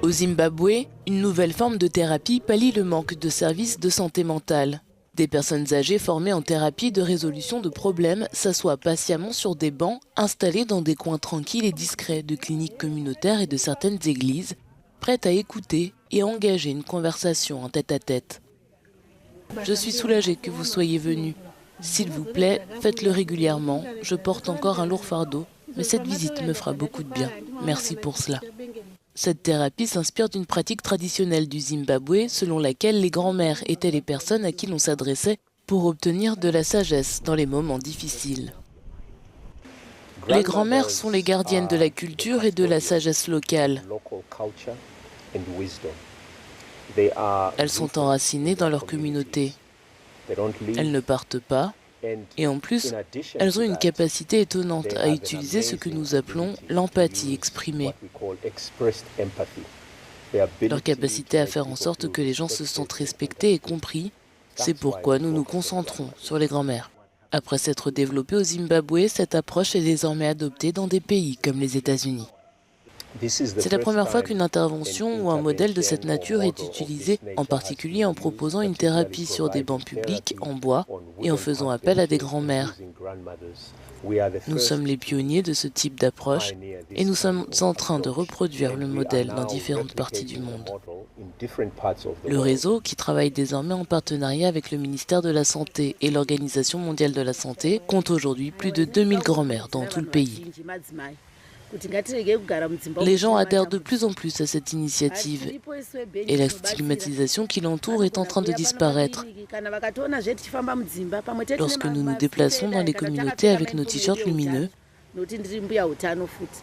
Au Zimbabwe, une nouvelle forme de thérapie pallie le manque de services de santé mentale. Des personnes âgées formées en thérapie de résolution de problèmes s'assoient patiemment sur des bancs installés dans des coins tranquilles et discrets de cliniques communautaires et de certaines églises, prêtes à écouter et à engager une conversation en tête-à-tête. Je suis soulagée que vous soyez venus. S'il vous plaît, faites-le régulièrement. Je porte encore un lourd fardeau, mais cette visite me fera beaucoup de bien. Merci pour cela. Cette thérapie s'inspire d'une pratique traditionnelle du Zimbabwe selon laquelle les grands-mères étaient les personnes à qui l'on s'adressait pour obtenir de la sagesse dans les moments difficiles. Les grands-mères sont les gardiennes de la culture et de la sagesse locale. Elles sont enracinées dans leur communauté. Elles ne partent pas. Et en plus, elles ont une capacité étonnante à utiliser ce que nous appelons l'empathie exprimée. Leur capacité à faire en sorte que les gens se sentent respectés et compris, c'est pourquoi nous nous concentrons sur les grands-mères. Après s'être développée au Zimbabwe, cette approche est désormais adoptée dans des pays comme les États-Unis. C'est la première fois qu'une intervention ou un modèle de cette nature est utilisé, en particulier en proposant une thérapie sur des bancs publics en bois et en faisant appel à des grands-mères. Nous sommes les pionniers de ce type d'approche et nous sommes en train de reproduire le modèle dans différentes parties du monde. Le réseau, qui travaille désormais en partenariat avec le ministère de la Santé et l'Organisation mondiale de la santé, compte aujourd'hui plus de 2000 grands-mères dans tout le pays. Les gens adhèrent de plus en plus à cette initiative et la stigmatisation qui l'entoure est en train de disparaître. Lorsque nous nous déplaçons dans les communautés avec nos t-shirts lumineux,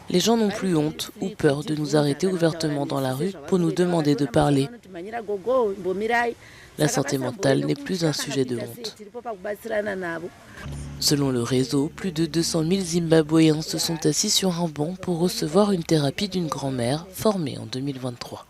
les gens n'ont plus honte ou peur de nous arrêter ouvertement dans la rue pour nous demander de parler. La santé mentale n'est plus un sujet de honte. Selon le réseau, plus de 200 000 Zimbabwéens se sont assis sur un banc pour recevoir une thérapie d'une grand-mère formée en 2023.